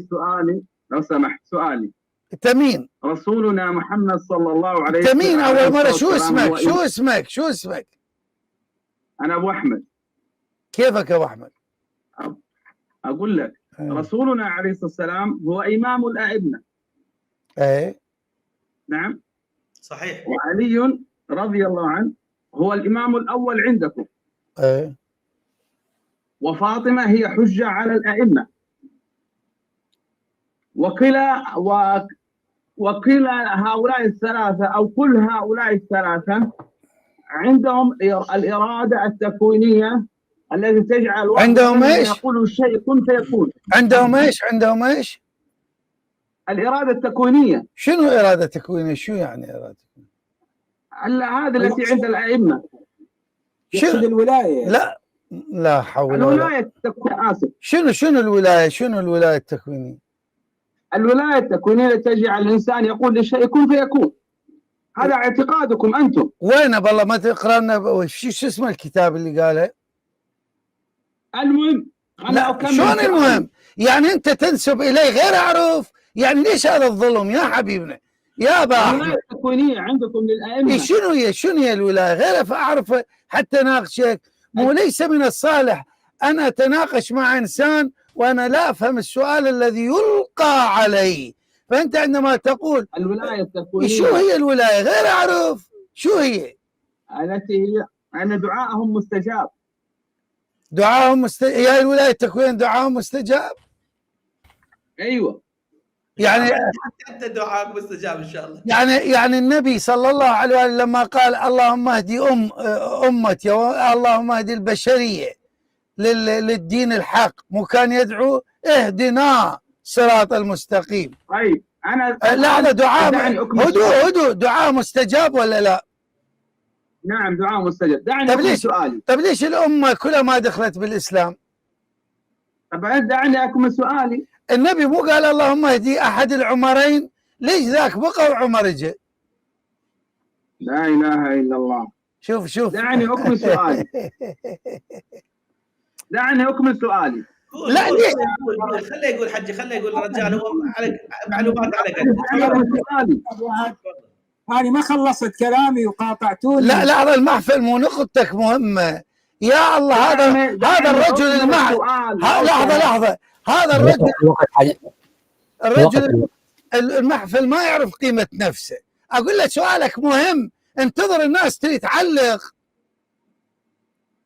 سؤالي لو سمحت، سؤالي. تمين. رسولنا محمد صلى الله عليه وسلم. تمين أول مرة. شو اسمك؟ أنا أبو أحمد. كيفك أبو أحمد؟ أقول لك رسولنا عليه الصلاة والسلام هو إمام الأئمة. إيه نعم صحيح. وعلي رضي الله عنه هو الإمام الأول عندكم. إيه. وفاطمة هي حجة على الأئمة. وكلا هؤلاء الثلاثة أو كل هؤلاء الثلاثة عندهم الإرادة التكوينية التي تجعل عندهم ايش؟ يقول الشيء كن فيكون. عندهم ايش؟ الإرادة التكوينية. شنو إرادة تكوينية؟ شو يعني إرادة تكوينية؟ هذه التي عند الأئمة. يقصد الولاية. لا حول ولا قوة. الولاية التكوينية. آسف. شنو الولاية؟ شنو الولاية التكوينية؟ الولاية التكوينية تجعل الإنسان يقول للشيء كن فيكون. هذا اعتقادكم أنتم. وين بالله ما تقرأ لنا شو اسم الكتاب اللي قاله؟ المهم شلون المهم؟ يعني أنت تنسب إلي غير أعرف؟ يعني ليش هذا الظلم يا حبيبنا؟ يا أبا أحمد. الولاية التكوينية عندكم للأئمة. شنو هي الولاية؟ غير فأعرف حتى ناقشك. مو ليس من الصالح أنا أتناقش مع إنسان وأنا لا أفهم السؤال الذي يلقى علي. فأنت عندما تقول الولاية التكوينية، شو هي الولاية؟ غير أعرف شو هي. التي هي أن دعائهم مستجاب. هي الولاية التكوينية دعائهم مستجاب. أيوة. يعني حتى دعاء مستجاب إن شاء الله. يعني النبي صلى الله عليه وسلم لما قال اللهم اهدي أمتي اللهم اهدي البشرية للدين الحق، مو كان يدعو اهدنا صراط المستقيم؟ طيب أنا لحظة، هدوء دعاء مستجاب ولا لا؟ نعم دعاء مستجاب. دعني أكمل سؤالي. طيب ليش الأمة كلها ما دخلت بالإسلام؟ طب دعني أكمل سؤالي. النبي مو قال اللهم اهدي أحد العمرين؟ ليش ذاك بقى وعمر اجى؟ لا إله إلا الله. شوف دعني أكمل سؤالي. لا ليش؟ خليه يقول حجي، خليه يقول الرجال هو على معلومات على قد. أنا ما خلصت كلامي وقاطعتوني. لا لحظة، المحفل مو نقطتك مهمة يا الله. هذا الرجل لحظة هذا الرجل المحفل ما يعرف قيمة نفسه. أقول له سؤالك مهم، انتظر الناس تعلق.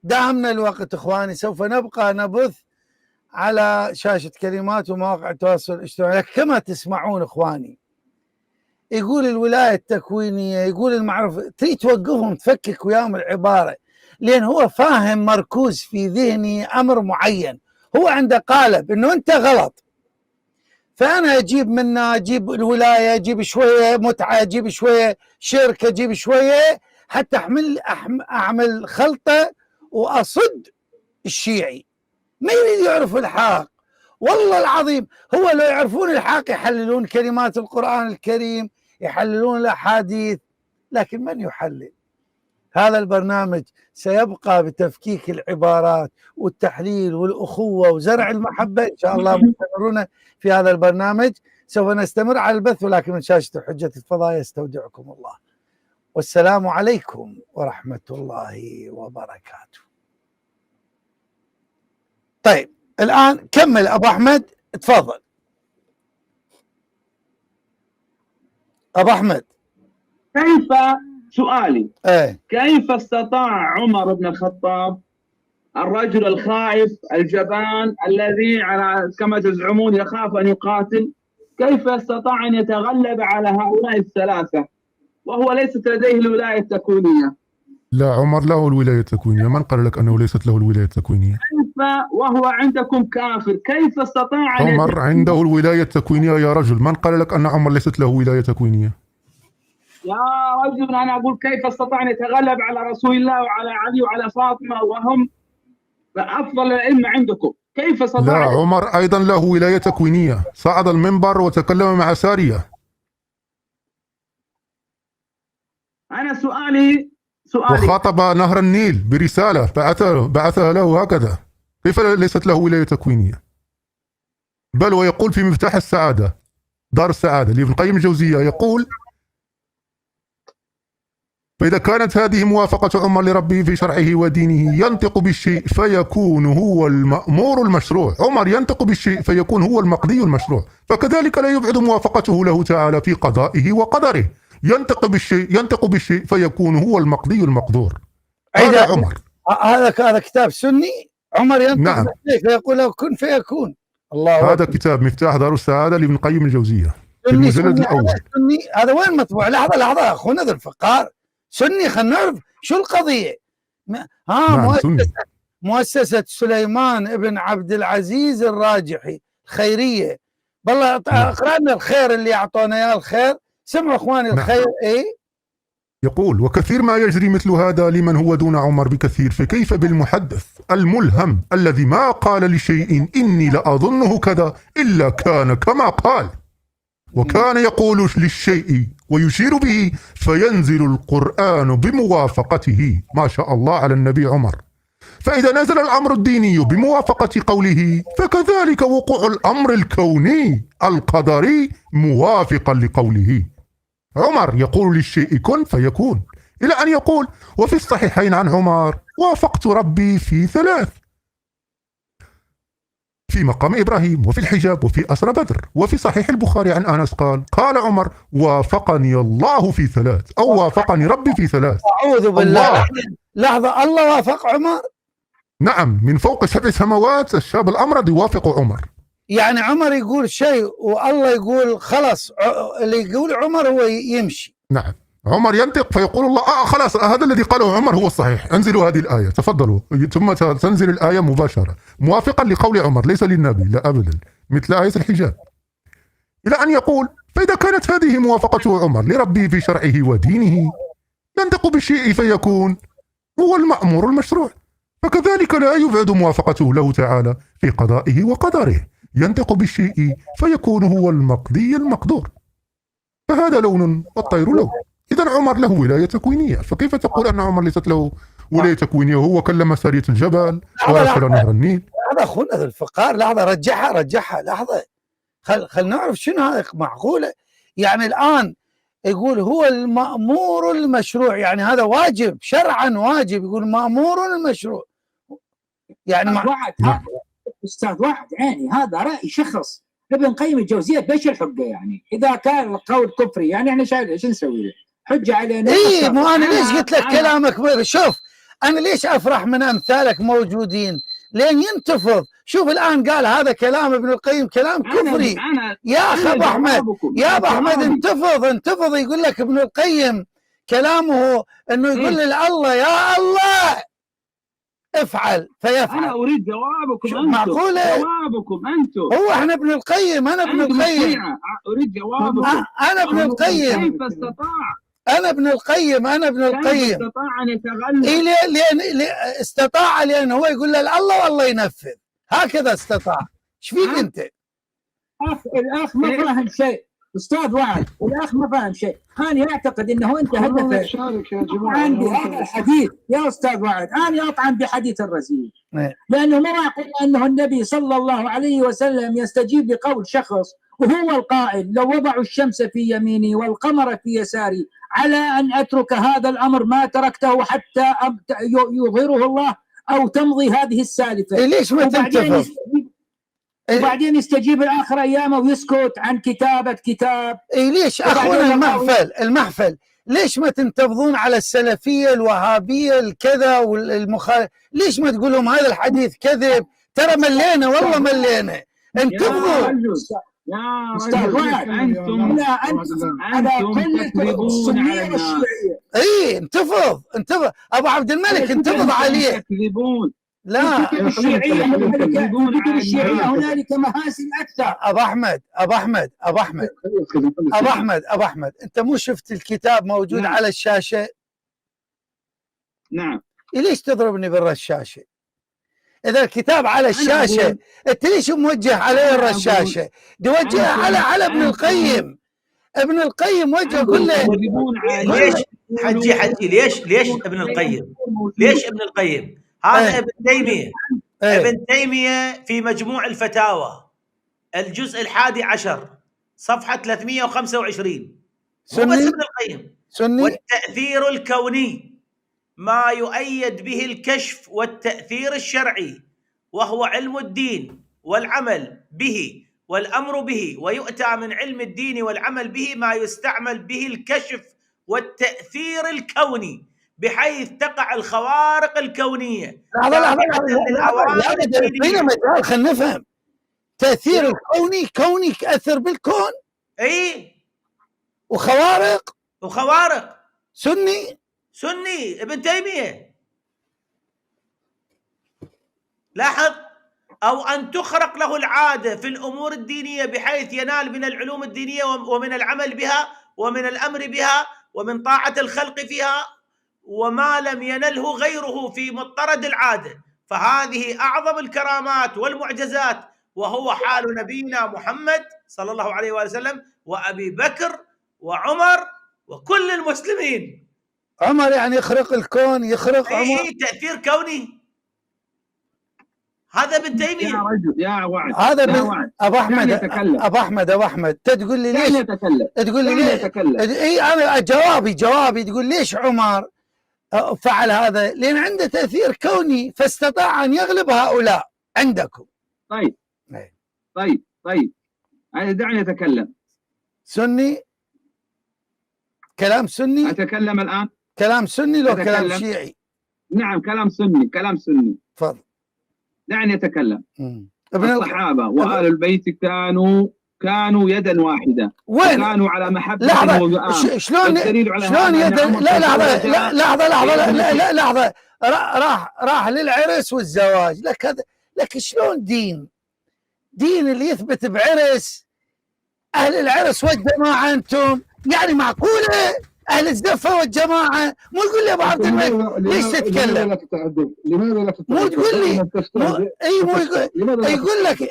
دامنا الوقت إخواني، سوف نبقى نبث على شاشة كلمات ومواقع التواصل الاجتماعي كما تسمعون إخواني. يقول الولاية التكوينية، يقول المعروف، تريد توقفهم تفكك وياهم العبارة، لأن هو فاهم مركوز في ذهني أمر معين، هو عنده قالب إنه أنت غلط، فأنا أجيب الولاية، أجيب شوية متعة، أجيب شوية شرك، أجيب شوية حتى أعمل خلطة وأصد الشيعي. ما يريد يعرف الحق. والله العظيم هو لو يعرفون الحق يحللون كلمات القرآن الكريم، يحللون الأحاديث، لكن من يحلل؟ هذا البرنامج سيبقى بتفكيك العبارات والتحليل والأخوة وزرع المحبة. إن شاء الله مستمرون في هذا البرنامج. سوف نستمر على البث، ولكن من شاشة حجة الفضاء يستودعكم الله، والسلام عليكم ورحمة الله وبركاته. طيب الآن كمل أبو أحمد، تفضل أبو أحمد. سؤالي كيف استطاع عمر بن الخطاب، الرجل الخائف الجبان الذي على كما تزعمون يخاف أن يقاتل، كيف استطاع أن يتغلب على هؤلاء الثلاثة وهو ليست لديه الولاية التكوينية؟ لا، عمر له الولاية التكوينية. من قال لك أنه ليست له الولاية التكوينية؟ كيف وهو عندكم كافر؟ كيف استطاع عمر عنده الولاية التكوينية يا رجل. من قال لك أن عمر ليست له ولاية تكوينية؟ يا رجل أنا أقول كيف استطاع أن يتغلب على رسول الله وعلى علي وعلى فاطمة وهم أفضل الأئمة عندكم؟ كيف استطاع؟ لا، عمر أيضا له ولاية تكوينية. صعد المنبر وتكلم مع سارية. أنا سؤالي وخاطب نهر النيل برسالة بعثها له هكذا. كيف ليست له ولاية تكوينية؟ بل ويقول في مفتاح السعادة دار السعادة لابن القيم الجوزية، يقول: فإذا كانت هذه موافقة عمر لربه في شرعه ودينه ينطق بالشيء فيكون هو المأمور المشروع. عمر ينطق بالشيء فيكون هو المقضي المشروع، فكذلك لا يبعد موافقته له تعالى في قضائه وقدره. ينطق بالشيء فيكون هو المقضي المقدور. هذا عمر. هذا كتاب سني. عمر ينطق نعم. بالشيء فيقول له كن فيكون. الله هذا أكبر. كتاب مفتاح دار السعادة لابن القيم الجوزية في سني المجلد الأول. سني. هذا وين مطبوع؟ لحظة أخونا ذو الفقار، سني. خلينا نعرف شو القضية. نعم، مؤسسة سليمان بن عبد العزيز الراجحي خيرية. بالله اقرأ لنا الخير اللي أعطونا إياه. الخير سمعوا إخواني الخير. إيه يقول: وكثير ما يجري مثل هذا لمن هو دون عمر بكثير، فكيف بالمحدث الملهم الذي ما قال لشيء إني لأظنه كذا إلا كان كما قال، وكان يقول للشيء ويشير به فينزل القرآن بموافقته. ما شاء الله على النبي عمر. فإذا نزل الأمر الديني بموافقة قوله فكذلك وقوع الأمر الكوني القدري موافقا لقوله. عمر يقول للشيء كن فيكون، إلى أن يقول: وفي الصحيحين عن عمر: وافقت ربي في 3، في مقام إبراهيم وفي الحجاب وفي أسرى بدر. وفي صحيح البخاري عن أنس قال عمر: وافقني الله في 3، أو وافقني ربي في 3. أعوذ بالله. لحظة، الله وافق عمر؟ نعم، من فوق 7 سماوات الشاب الأمرد يوافق عمر. يعني عمر يقول شيء والله يقول خلاص، اللي يقول عمر هو يمشي. نعم، عمر ينطق فيقول الله خلاص هذا الذي قاله عمر هو الصحيح، انزلوا هذه الآية تفضلوا، ثم تنزل الآية مباشرة موافقا لقول عمر ليس للنبي، لا أبدا، مثل آية الحجاب. إلى أن يقول: فإذا كانت هذه موافقة عمر لربه في شرعه ودينه ينطق بالشيء فيكون هو المأمور المشروع، فكذلك لا يبعد موافقته له تعالى في قضائه وقدره. ينطق بالشيء فيكون هو المقضي المقدور، فهذا لون والطير لون. إذا عمر له ولاية تكوينية، فكيف تقول أن عمر ليست له ولاية تكوينية وهو كلم سارية الجبل ورسل نهر النيل؟ هذا أخونا ذو الفقار. لحظة، رجعها لحظة، خل نعرف شنو هذا. معقولة يعني الآن يقول هو المأمور المشروع، يعني هذا واجب شرعا، واجب. يقول مأمور المشروع يعني أستاذ واحد عيني، هذا رأي شخص. ابن قيم الجوزية بيش الحجة؟ يعني إذا كان القول كفري يعني احنا شو نسوي له؟ حجة علينا. إيه، مو أنا ليش قلت لك كلامك؟ شوف أنا ليش أفرح من أمثالك موجودين لين ينتفض. شوف الآن قال هذا كلام ابن القيم كلام كفري. يا أخي أبو أحمد، يا أبو أحمد انتفض. يقول لك ابن القيم كلامه أنه يقول لله يا الله افعل فيفعل. أنا أريد جوابكم أنتم. معقولة؟ جوابكم أنتم. هو احنا ابن القيم، أنا ابن القيم. أريد جوابكم. أنا ابن القيم. كيف استطاع؟ أنا ابن القيم. كيف استطاع أن يتغلب؟ لأن استطاع، لأن هو يقول له الله والله ينفذ، هكذا استطاع. ايش فيك أنت؟ الأخ ما فاهم شيء. أستاذ وعد، الأخ ما فاهم شيء. أنا أعتقد أنه أنت هدفك أطعن بهذا الحديث يا أستاذ وعد. أنا أطعن بحديث الرزيل، لأنه ما معقول أنه النبي صلى الله عليه وسلم يستجيب لقول شخص وهو القائل: لو وضعوا الشمس في يميني والقمر في يساري على أن أترك هذا الأمر ما تركته حتى يظهره الله أو تمضي هذه السالفة. ليش ما تنتفض؟ وبعدين يستجيب الآخر أيامه ويسكت عن كتابة كتاب. ليش أخونا المحفل ليش ما تنتفضون على السلفية الوهابية الكذا والمخالف؟ ليش ما تقولهم هذا الحديث كذب؟ ترى ملينا، والله ملينا. انتفضوا يا أستاذ وعد. أنتم على كل السنية والشيعية. انتفض أبو عبد الملك، انتفض عليه. تكذبون. لا، الشيعية هنالك محاسن أكثر. أبو أحمد أنت مو شفت الكتاب موجود على الشاشة؟ نعم. ليش تضربني بالرشاشة؟ إذا الكتاب على الشاشة أنت ليش موجه عليه الرشاشة؟ توجهها على ابن القيم. ابن القيم وجه كله. ليش حجي ليش ابن القيم؟ ليش ابن القيم؟ هذا ابن تيمية. ابن تيمية في مجموع الفتاوى الجزء 11 صفحة 325. سني؟ مو بس ابن القيم. سني. والتأثير الكوني ما يؤيد به الكشف والتأثير الشرعي، وهو علم الدين والعمل به والأمر به، ويؤتى من علم الدين والعمل به ما يستعمل به الكشف والتأثير الكوني، بحيث تقع الخوارق الكونية. لحظة خلينا نفهم. تأثير الكوني، كوني يأثر بالكون. اي. وخوارق سني ابن تيمية. لاحظ، أو أن تخرق له العادة في الأمور الدينية بحيث ينال من العلوم الدينية ومن العمل بها ومن الأمر بها ومن طاعة الخلق فيها وما لم ينله غيره في مضطرد العادة، فهذه أعظم الكرامات والمعجزات، وهو حال نبينا محمد صلى الله عليه وآله وسلم وأبي بكر وعمر وكل المسلمين. عمر يعني يخرق الكون، يخرق عمر. تأثير كوني. هذا ابن تيمية. يا رجل يا وعد، هذا أبو أحمد تقول لي ليش تقول لي ليش؟ اي انا جوابي تقول ليش عمر فعل هذا؟ لأن عنده تأثير كوني فاستطاع أن يغلب هؤلاء عندكم. طيب دعني أتكلم. سني، كلام سني. أتكلم الآن. كلام سني لو كلام شيعي؟ نعم كلام سني. تفضل. دعني أتكلم. الصحابة وآل البيت كانوا يدا واحدة، كانوا على محبة. شلون يدا؟ لحظة راح للعرس والزواج. لك شلون دين اللي يثبت بعرس أهل العرس والجماعة أنتم؟ يعني معقولة أهل الزفة والجماعة؟ مو تقول لي أبو عبد الملك ليش تتكلم؟ لماذا لا تتعدد؟ مو تقول لي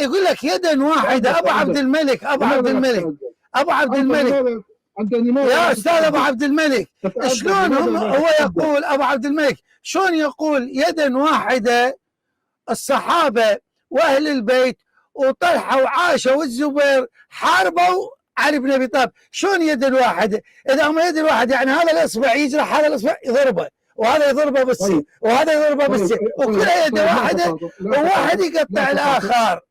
يقول لك يدا واحدة. أبو عبد الملك يا أستاذ أبو عبد الملك، شلون هو يقول أبو عبد الملك شلون يقول يدا واحدة؟ الصحابة وأهل البيت وطلحة وعائشة والزبير حاربوا علي بن أبي طالب، شلون يد واحدة؟ إذا هم يد واحدة يعني هذا الإصبع يجرح هذا الإصبع يضربه، وهذا يضربه بالسيف وهذا يضربه بالسيف، وكلها يد واحدة وواحد يقطع الآخر.